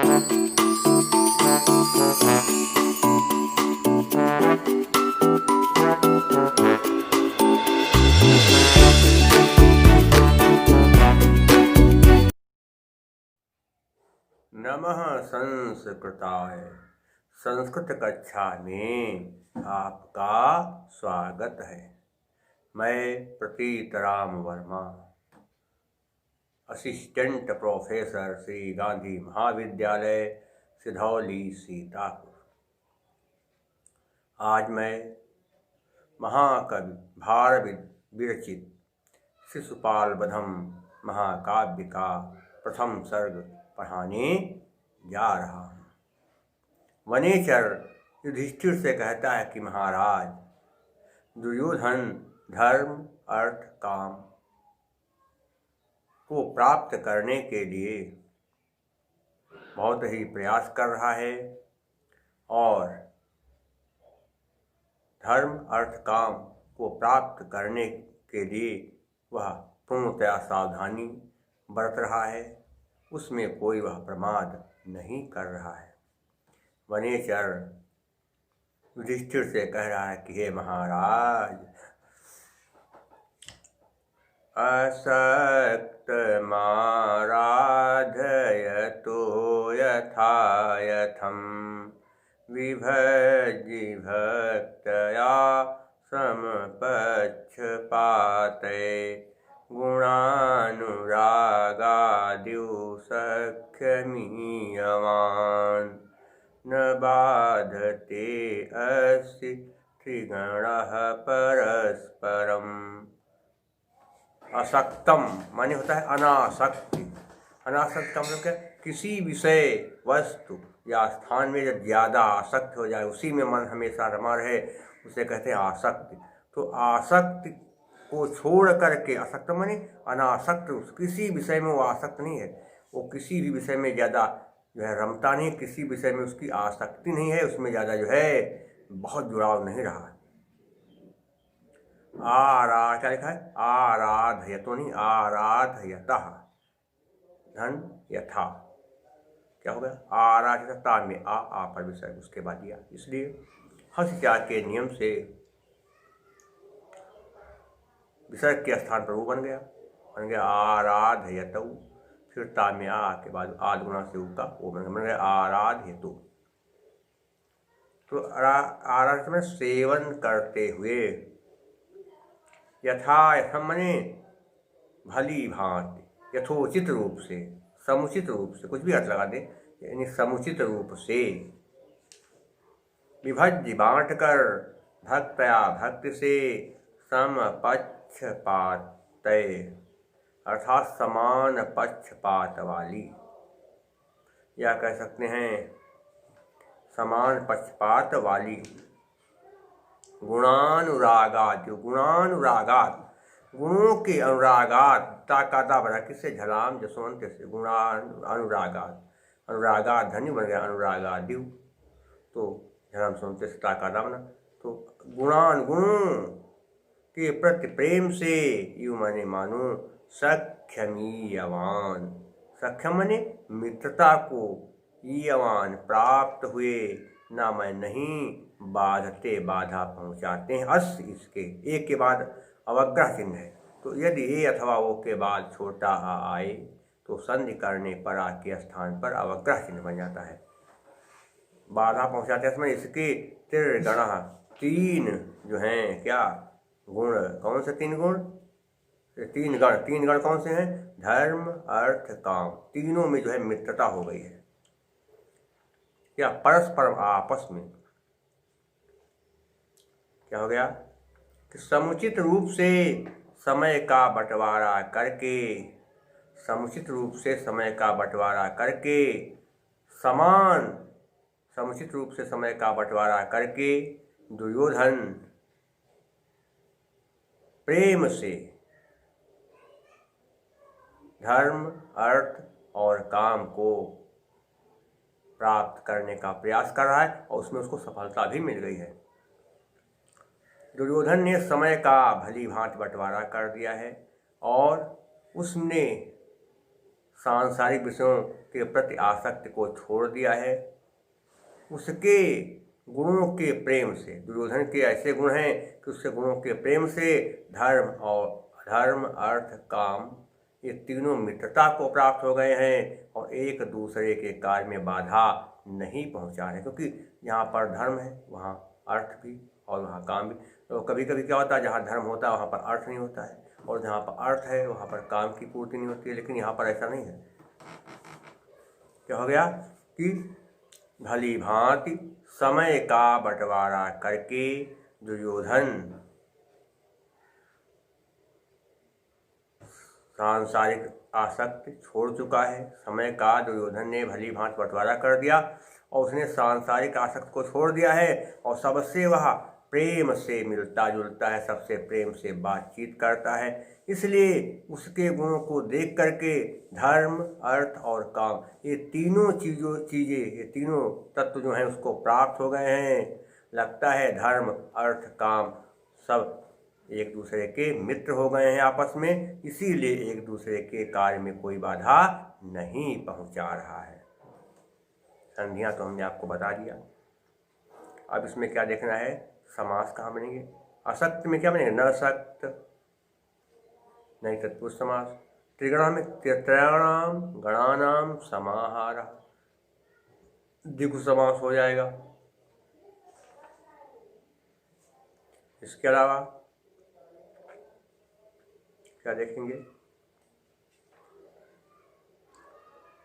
नमः संस्कृताय। संस्कृत कक्षा में आपका स्वागत है। मैं प्रतीत राम वर्मा, असिस्टेंट प्रोफेसर श्री गांधी महाविद्यालय सिधौली सीतापुर। आज मैं महाकवि भारत विरचित शिशुपाल वधम महाकाव्य का प्रथम सर्ग पढ़ाने जा रहा हूँ। वनेचर युधिष्ठिर से कहता है कि महाराज, दुर्योधन धर्म अर्थ काम को प्राप्त करने के लिए बहुत ही प्रयास कर रहा है और धर्म अर्थ काम को प्राप्त करने के लिए वह पूर्णतया सावधानी बरत रहा है, उसमें कोई वह प्रमाद नहीं कर रहा है। वनेचर युधिष्ठिर से कह रहा है कि हे महाराज, असक्त माराधयतो यथा यथम विभज्य भक्तया समपक्षपाते गुणानुरागादिव सख्यमीयमान् न बाधते अस्ति त्रिगणः परस्परम्। असक्तम माने होता है अनासक्ति। अनासक्त का मतलब क्या? किसी विषय वस्तु या स्थान में जब ज़्यादा आसक्त हो जाए, उसी में मन हमेशा रमा रहे, उसे कहते हैं आसक्ति। तो आसक्ति को छोड़ करके, आसक्त माने अनासक्त, किसी विषय में वो आसक्त नहीं है, वो किसी भी विषय में ज़्यादा जो है रमता नहीं, किसी विषय में उसकी आसक्ति नहीं है, उसमें ज़्यादा जो है बहुत जुड़ाव नहीं रहा। क्या लिखा है? आराधयतो नहीं, आराधयतः धन यथा। क्या हो गया? आराधयता में आ पर विसर्ग, उसके बाद दिया, इसलिए हस्या के नियम से विसर्ग के स्थान पर वो बन गया आराधयतौ। फिर ता में आ के बाद आद गुणा से उका वो बन गया आराधयतु। तो आराध में सेवन करते हुए, यथा यथम मने भली भांति, यथोचित रूप से, समुचित रूप से, कुछ भी अर्थ लगा दे, यानी समुचित रूप से, विभज्य बांट कर, भक्तया भक्ति से, समपक्षपातय अर्थात समान पक्षपात वाली, या कह सकते हैं समान पक्षपात वाली। गुणानुरागात, गुणों के अनुरागात, ताकादा बना किससे? झलाम जसवंत से, गुणानुरागात, अनुरागात धन्य बन गया अनुरागादिव, तो झलाम जसवंत से ताकादा बना। तो गुणों के प्रति प्रेम से, यू माने मानो सख्यमीयवान, सख्यम माने मित्रता को, ईयवान प्राप्त हुए, ना मैं नहीं, बाधते बाधा पहुँचाते हैं। अस इसके एक के बाद अवग्रह चिन्ह है, तो यदि ए अथवा ओ के बाद छोटा आ आए तो संधि करने पर आ के स्थान पर अवग्रह चिन्ह बन जाता है। बाधा पहुँचाते हैं इसमें इसके त्रिगण, तीन जो हैं क्या गुण, कौन से तीन गुण? तीन गण कौन से हैं? धर्म अर्थ काम, तीनों में जो है मित्रता हो गई है, क्या परस्पर आपस में। क्या हो गया कि समुचित रूप से समय का बंटवारा करके, समुचित रूप से समय का बंटवारा करके, समुचित रूप से समय का बंटवारा करके दुर्योधन प्रेम से धर्म अर्थ और काम को प्राप्त करने का प्रयास कर रहा है और उसमें उसको सफलता भी मिल गई है। दुर्योधन ने समय का भली भांति बंटवारा कर दिया है और उसने सांसारिक विषयों के प्रति आसक्ति को छोड़ दिया है। उसके गुणों के प्रेम से, दुर्योधन के ऐसे गुण हैं कि उसके गुणों के प्रेम से धर्म अर्थ काम ये तीनों मित्रता को प्राप्त हो गए हैं और एक दूसरे के कार्य में बाधा नहीं पहुंचा रहे, क्योंकि जहाँ पर धर्म है वहाँ अर्थ भी और वहाँ काम भी। तो कभी कभी क्या होता है, जहाँ धर्म होता है वहाँ पर अर्थ नहीं होता है, और जहाँ पर अर्थ है वहाँ पर काम की पूर्ति नहीं होती है। लेकिन यहाँ पर ऐसा नहीं है। क्या हो गया कि भली भांति समय का बंटवारा करके दुर्योधन सांसारिक आसक्ति छोड़ चुका है। समय का दुर्योधन ने भली भांति बंटवारा कर दिया और उसने सांसारिक आसक्ति को छोड़ दिया है और सबसे वह प्रेम से मिलता जुलता है, सबसे प्रेम से बातचीत करता है। इसलिए उसके गुणों को देख करके धर्म अर्थ और काम ये तीनों ये तीनों तत्व जो हैं उसको प्राप्त हो गए हैं। लगता है धर्म अर्थ काम सब एक दूसरे के मित्र हो गए हैं आपस में, इसीलिए एक दूसरे के कार्य में कोई बाधा नहीं पहुंचा रहा है। संधियां तो हमने आपको बता दिया। अब इसमें क्या देखना है, समास कहाँ बनेंगे। असक्त में क्या बनेगा, न सक्त नहीं तत्पुरुष समास। त्रिगणा में त्रयाणाम गणानाम समाहार द्विगु समास हो जाएगा। इसके अलावा क्या देखेंगे,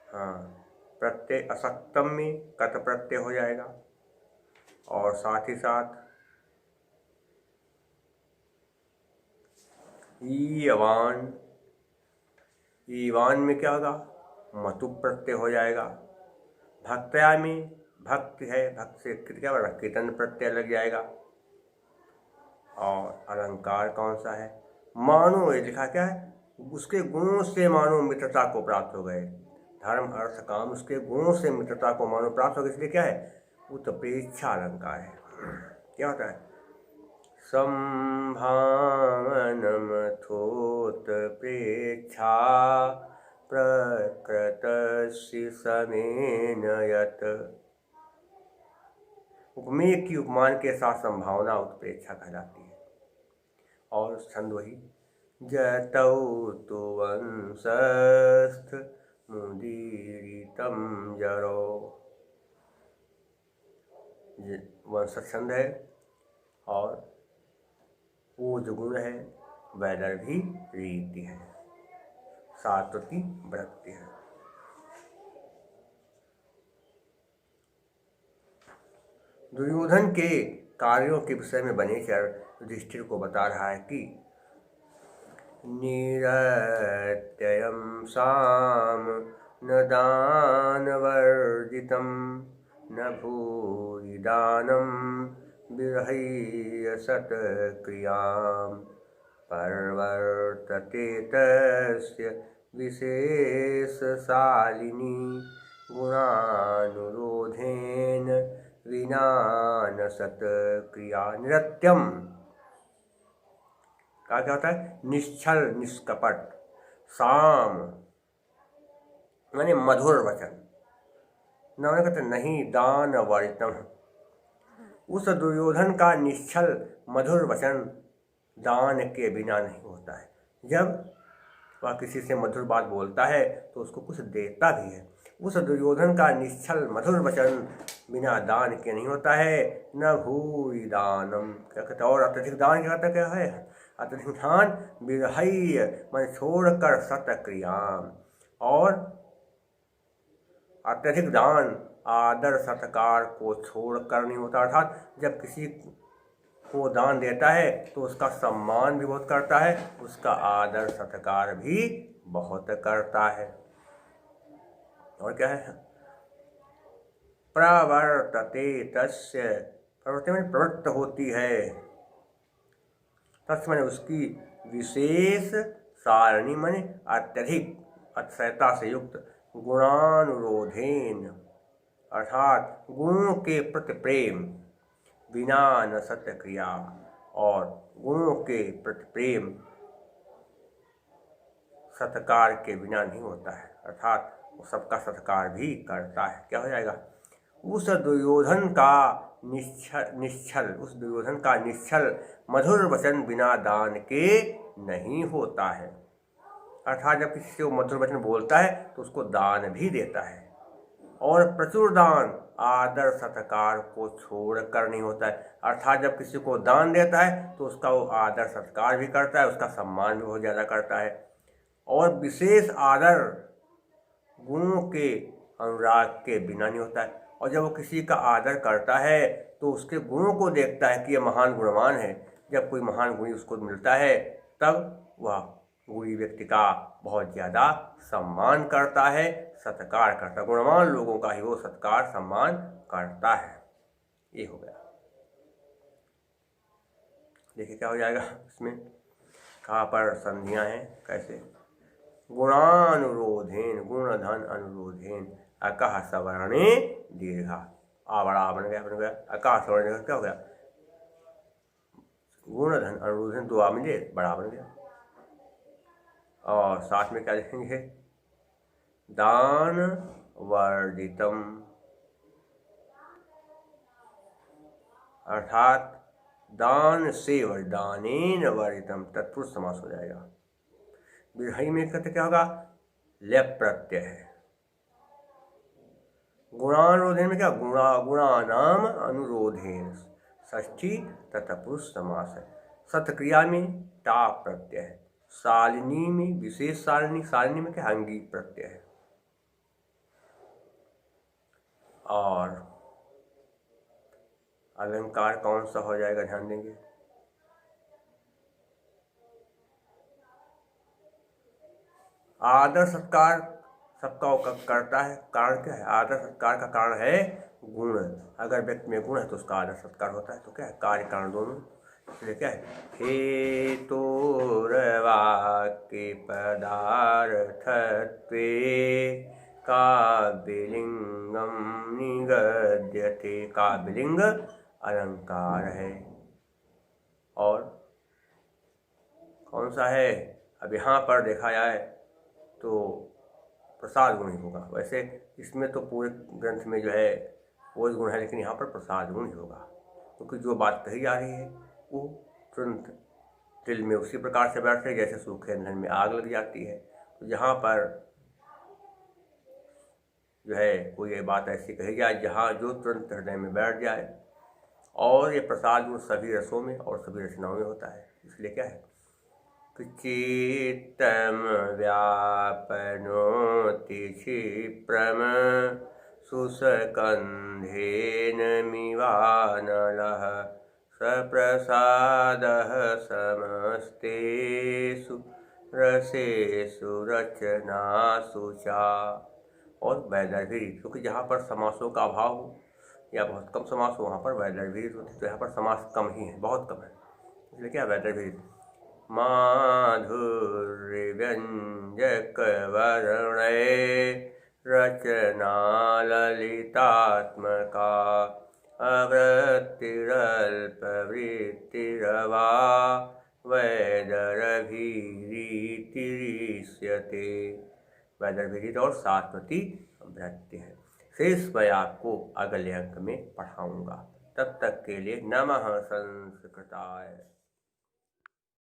हाँ प्रत्यय असक्तम में कत प्रत्यय हो जाएगा और साथ ही साथ ईवान में क्या होगा, मतु प्रत्यय हो जाएगा। भक्तया में भक्त है, भक्त से क्या होगा, कीर्तन प्रत्यय लग जाएगा। और अलंकार कौन सा है, मानो, ये लिखा क्या है, उसके गुणों से मानो मित्रता को प्राप्त हो गए। धर्म अर्थ काम उसके गुणों से मित्रता को मानो प्राप्त हो गए, इसलिए क्या है, उत्प्रेक्षा अलंकार है। क्या होता है, संभावनमथोत्प्रेक्षा प्रकृतस्य समेन यत्। उपमेय की उपमान के साथ संभावना उत्प्रेक्षा कहलाती है। और छंद वही, जतौ तु वंशस्थ मुदीरितम जरो, वंश छंद है और पूज गुण है, वैदर भी रीति है, सात्वती वृत्ति है। दुर्योधन के कार्यों के विषय में बनेचर युधिष्ठिर को बता रहा है कि निरत्ययं साम न दानवर्जितं न भूरि दानं विरहय्य सत्क्रियां परवर्तते तस्य विशेषशालिनी गुणानुरोधेन विना न सत्क्रिया। निरत्यम क्या होता है, निश्चल निष्कपट, साम माने मधुर वचन, न कहते नहीं दान वर्जितम। उस दुर्योधन का निश्चल मधुर वचन दान के बिना नहीं होता है। जब वह किसी से मधुर बात बोलता है तो उसको कुछ देता भी है। उस दुर्योधन का निश्चल मधुर वचन बिना दान के नहीं होता है। न भूरि दानम क्या कहते, और अत्यधिक दान क्या कहता क्या है, अत्यधिक दान विरहय्य मन छोड़कर सत्क्रियाम, और अत्यधिक दान आदर सत्कार को छोड़कर नहीं होता। अर्थात जब किसी को दान देता है तो उसका सम्मान भी बहुत करता है, उसका आदर सत्कार भी बहुत करता है। और क्या है, प्रवर्तते तस्य, प्रवर्तते में प्रवृत्त होती है, तस्य मैंने उसकी विशेष सारणी मैंने अत्यधिक अतिशयता से युक्त, गुणानुरोधेन अर्थात गुणों के प्रति प्रेम, बिना न सत्य क्रिया, और गुणों के प्रति प्रेम सत्कार के बिना नहीं होता है, अर्थात वो सबका सत्कार भी करता है। क्या हो जाएगा? उस दुर्योधन का निश्छल मधुर वचन बिना दान के नहीं होता है। अर्थात जब किसी से वो मधुर वचन बोलता है तो उसको दान भी देता है, और प्रचुर दान आदर सत्कार को छोड़ कर नहीं होता है। अर्थात जब किसी को दान देता है तो उसका वो आदर सत्कार भी करता है, उसका सम्मान भी बहुत ज़्यादा करता है, और विशेष आदर गुणों के अनुराग के बिना नहीं होता है। और जब वो किसी का आदर करता है तो उसके गुणों को देखता है कि यह महान गुणवान है। जब कोई महान गुणी उसको मिलता है तब वह गुणी व्यक्ति का बहुत ज़्यादा सम्मान करता है, सत्कार करता है। गुणवान लोगों का ही वो सत्कार सम्मान करता है। ये हो गया। देखिए क्या हो जाएगा इसमें, कहाँ पर संधियाँ हैं, कैसे। गुणानुरोधेन गुणधन अनुरोधेन अकः सवर्णे दीर्घा। आ बड़ा बन गया अकः सवर्ण क्या हो गया? गुणधन अनुरोधेन दो आ में बड़ा बन गया। और साथ में क्या लिखेंगे? दान वर्धितम, अर्थात दान से दानेन वर्धितम तत्पुरुष समास हो जाएगा। विधाई में कहते क्या होगा? लेप प्रत्यय है। गुणानुरोधेन में क्या? गुणानाम अनुरोधेन षष्ठी तत्पुरुष समास है। सत्क्रिया में टा प्रत्यय है। शालिनी में विशेष शालिनी में क्या? अंगी प्रत्यय है। और अलंकार कौन सा हो जाएगा, ध्यान देंगे। आदर सत्कार सबका करता है। कारण क्या है? आदर सत्कार का कारण है गुण। अगर व्यक्ति में गुण है तो उसका आदर सत्कार होता है। तो क्या है? कार्य कारण दोनों। इसलिए क्या है? हेतुर्वाक्य पदार्थत्वे काव्यलिंगम निगद्यते। काव्यलिंग अलंकार है। और कौन सा है? अब यहाँ पर देखा जाए तो प्रसाद गुण ही होगा। वैसे इसमें तो पूरे ग्रंथ में जो है वो गुण है, लेकिन यहाँ पर प्रसाद गुण ही होगा, क्योंकि जो बात कही जा रही है वो तुरंत दिल में उसी प्रकार से बैठते है जैसे सूखे ईंधन में आग लग जाती है। तो यहाँ पर जो है कोई ये बात ऐसी कही जाए जहाँ जो तुरंत हृदय में बैठ जाए। और ये प्रसाद गुण सभी रसों में और सभी रचनाओं में होता है। इसलिए क्या है? चित्तम व्यापनोति क्षिप्रम सुसकंधेन मिवानलः सप्रसादः समस्तेषु रसेषु रचनासु च। और वैदर्भिरीत, क्योंकि जहाँ पर समासों का अभाव हो या बहुत कम समास हो वहाँ पर वैदर्भिरीत होती है। तो यहाँ पर समास कम ही है, बहुत कम है, इसलिए क्या वैदर्भिरीत। माधुर्य व्यंजक वर्णय रचना ललितात्मका अवृत्तिरल्प वृत्तिरवा वैदर्भीरीतिरिष्यते। वैदर्भीरीत और सात्वती वृत्ति है। शेष मैं आपको अगले अंक में पढ़ाऊंगा। तब तक के लिए नमः संस्कृताय।